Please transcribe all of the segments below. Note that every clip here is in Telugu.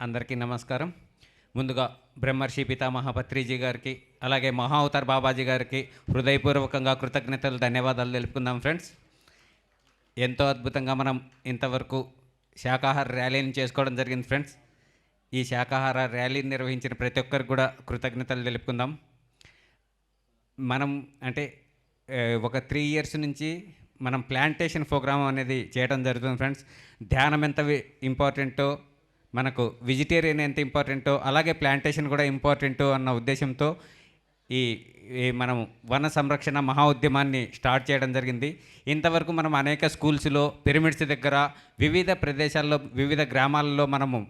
అందరికీ నమస్కారం. ముందుగా బ్రహ్మర్షి పితామహ పత్రిజీ గారికి, అలాగే మహా అవతార్ బాబాజీ గారికి హృదయపూర్వకంగా కృతజ్ఞతలు, ధన్యవాదాలు తెలుపుకుందాం ఫ్రెండ్స్. ఎంతో అద్భుతంగా మనం ఇంతవరకు శాకాహార ర్యాలీని చేసుకోవడం జరిగింది ఫ్రెండ్స్. ఈ శాకాహార ర్యాలీని నిర్వహించిన ప్రతి ఒక్కరికి కూడా కృతజ్ఞతలు తెలుపుకుందాం. మనం అంటే ఒక 3 ఇయర్స్ నుంచి మనం ప్లాంటేషన్ ప్రోగ్రామ్ అనేది చేయడం జరుగుతుంది ఫ్రెండ్స్. ధ్యానం ఎంత ఇంపార్టెంటో, మనకు వెజిటేరియన్ ఎంత ఇంపార్టెంటో, అలాగే ప్లాంటేషన్ కూడా ఇంపార్టెంటో అన్న ఉద్దేశంతో ఈ మనం వన సంరక్షణ మహా ఉద్యమాన్ని స్టార్ట్ చేయడం జరిగింది. ఇంతవరకు మనం అనేక స్కూల్స్లో, పిరమిడ్స్ దగ్గర, వివిధ ప్రదేశాల్లో, వివిధ గ్రామాలలో మనము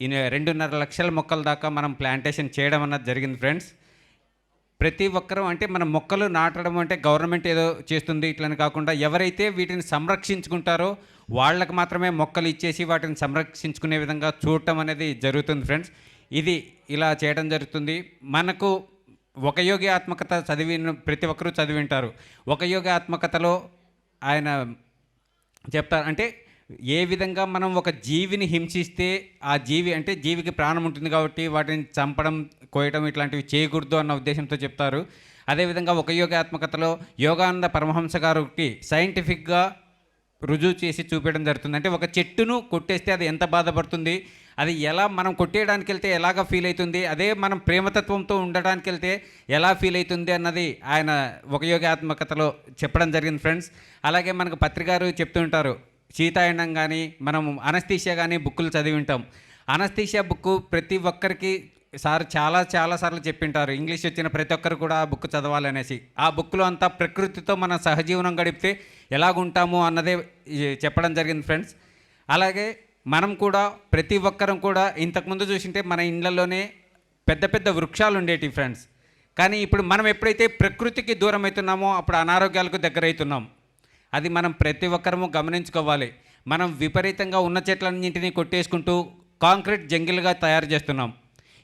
2.5 లక్షల మొక్కల దాకా మనం ప్లాంటేషన్ చేయడం అన్నది జరిగింది ఫ్రెండ్స్. ప్రతి ఒక్కరూ అంటే మనం మొక్కలు నాటడం అంటే గవర్నమెంట్ ఏదో చేస్తుంది ఇట్లని కాకుండా, ఎవరైతే వీటిని సంరక్షించుకుంటారో వాళ్ళకు మాత్రమే మొక్కలు ఇచ్చేసి వాటిని సంరక్షించుకునే విధంగా చూడటం అనేది జరుగుతుంది ఫ్రెండ్స్. ఇది ఇలా చేయడం జరుగుతుంది. మనకు ఒక యోగి ఆత్మకథ చదివిన ప్రతి ఒక్కరూ చదివింటారు. ఒక యోగి ఆత్మకథలో ఆయన చెప్తారు, అంటే ఏ విధంగా మనం ఒక జీవిని హింసిస్తే ఆ జీవి అంటే జీవికి ప్రాణం ఉంటుంది కాబట్టి వాటిని చంపడం, కోయడం ఇట్లాంటివి చేయకూడదు అన్న ఉద్దేశంతో చెప్తారు. అదేవిధంగా ఒక యోగి ఆత్మకథలో యోగానంద పరమహంస గారికి సైంటిఫిక్గా రుజువు చేసి చూపించడం జరుగుతుంది. అంటే ఒక చెట్టును కొట్టేస్తే అది ఎంత బాధపడుతుంది, అది ఎలా మనం కొట్టేయడానికి వెళ్తే ఎలాగ ఫీల్ అవుతుంది, అదే మనం ప్రేమతత్వంతో ఉండడానికి వెళ్తే ఎలా ఫీల్ అవుతుంది అన్నది ఆయన ఒక యోగి ఆత్మకథలో చెప్పడం జరిగింది ఫ్రెండ్స్. అలాగే మనకు పత్రికారు చెప్తుంటారు, సీతాయనం కానీ, మనం అనస్థీషియా కానీ బుక్కులు చదివి ఉంటాం. అనస్థీషియా బుక్కు ప్రతి ఒక్కరికి చాలా సార్లు చెప్పింటారు. ఇంగ్లీష్ వచ్చిన ప్రతి ఒక్కరు కూడా ఆ బుక్ చదవాలనేసి. ఆ బుక్లో అంతా ప్రకృతితో మన సహజీవనం గడిపితే ఎలాగుంటాము అన్నదే చెప్పడం జరిగింది ఫ్రెండ్స్. అలాగే మనం కూడా ప్రతి ఒక్కరం కూడా ఇంతకుముందు చూసింటే మన ఇళ్ళల్లోనే పెద్ద పెద్ద వృక్షాలు ఉండేటివి ఫ్రెండ్స్. కానీ ఇప్పుడు మనం ఎప్పుడైతే ప్రకృతికి దూరం అవుతున్నామో అప్పుడు అనారోగ్యాలకు దగ్గర అవుతున్నాం. అది మనం ప్రతి ఒక్కరము గమనించుకోవాలి. మనం విపరీతంగా ఉన్న చెట్లన్నింటినీ కొట్టేసుకుంటూ కాంక్రీట్ జంగిల్గా తయారు చేస్తున్నాం.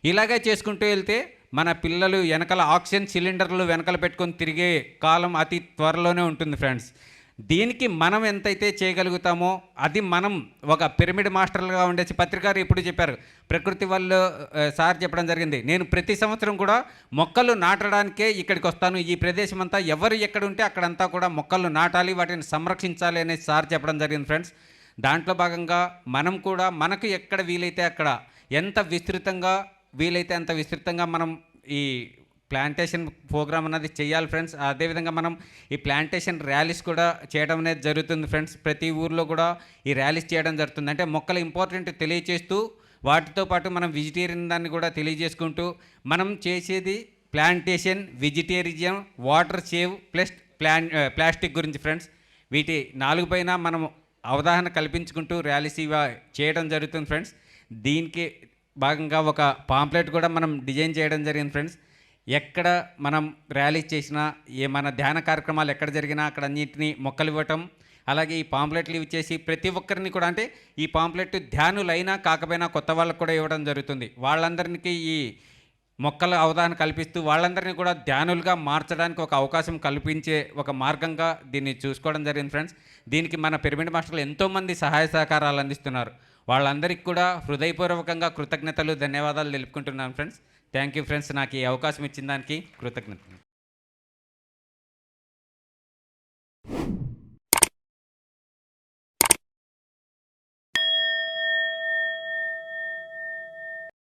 ఇలాగే చేసుకుంటూ వెళ్తే మన పిల్లలు వెనకాల ఆక్సిజన్ సిలిండర్లు వెనకాల పెట్టుకొని తిరిగే కాలం అతి త్వరలోనే ఉంటుంది ఫ్రెండ్స్. దీనికి మనం ఎంతైతే చేయగలుగుతామో అది మనం ఒక పిరమిడ్ మాస్టర్లుగా ఉండేసి, పత్రికారు ఇప్పుడు చెప్పారు, ప్రకృతి వాళ్ళు సార్ చెప్పడం జరిగింది, నేను ప్రతి సంవత్సరం కూడా మొక్కలు నాటడానికే ఇక్కడికి వస్తాను. ఈ ప్రదేశం అంతా ఎవరు ఎక్కడ ఉంటే అక్కడంతా కూడా మొక్కలు నాటాలి, వాటిని సంరక్షించాలి అనేసి సార్ చెప్పడం జరిగింది ఫ్రెండ్స్. దాంట్లో భాగంగా మనం కూడా మనకు ఎక్కడ వీలైతే అక్కడ ఎంత విస్తృతంగా వీలైతే అంత విస్తృతంగా మనం ఈ ప్లాంటేషన్ ప్రోగ్రామ్ అనేది చేయాలి ఫ్రెండ్స్. అదేవిధంగా మనం ఈ ప్లాంటేషన్ ర్యాలీస్ కూడా చేయడం అనేది జరుగుతుంది ఫ్రెండ్స్. ప్రతి ఊర్లో కూడా ఈ ర్యాలీస్ చేయడం జరుగుతుంది. అంటే మొక్కల ఇంపార్టెంట్ తెలియచేస్తూ వాటితో పాటు మనం వెజిటేరియన్ దాన్ని కూడా తెలియజేసుకుంటూ మనం చేసేది plantation, vegetarian, water save plus plastic గురించి ఫ్రెండ్స్. వీటి 4 పైన మనం అవగాహన కల్పించుకుంటూ ర్యాలీస్ చేయడం జరుగుతుంది ఫ్రెండ్స్. దీనికి భాగంగా ఒక పాంప్లెట్ కూడా మనం డిజైన్ చేయడం జరిగింది ఫ్రెండ్స్. ఎక్కడ మనం ర్యాలీ చేసినా, మన ధ్యాన కార్యక్రమాలు ఎక్కడ జరిగినా అక్కడ అన్నింటినీ మొక్కలు ఇవ్వటం, అలాగే ఈ పాంప్లెట్లు ఇచ్చేసి ప్రతి ఒక్కరిని కూడా, అంటే ఈ పాంప్లెట్ ధ్యానులైనా కాకపోయినా కొత్త వాళ్ళకు కూడా ఇవ్వడం జరుగుతుంది. వాళ్ళందరికీ ఈ మొక్కల అవగాహన కల్పిస్తూ వాళ్ళందరినీ కూడా ధ్యానులుగా మార్చడానికి ఒక అవకాశం కల్పించే ఒక మార్గంగా దీన్ని చూసుకోవడం జరిగింది ఫ్రెండ్స్. దీనికి మన పిరమిడ్ మాస్టర్లు ఎంతోమంది సహాయ సహకారాలు అందిస్తున్నారు. వాళ్ళందరికీ కూడా హృదయపూర్వకంగా కృతజ్ఞతలు, ధన్యవాదాలు తెలుపుకుంటున్నాను ఫ్రెండ్స్. థ్యాంక్ యూ ఫ్రెండ్స్, నాకు ఈ అవకాశం ఇచ్చిన దానికి కృతజ్ఞతలు.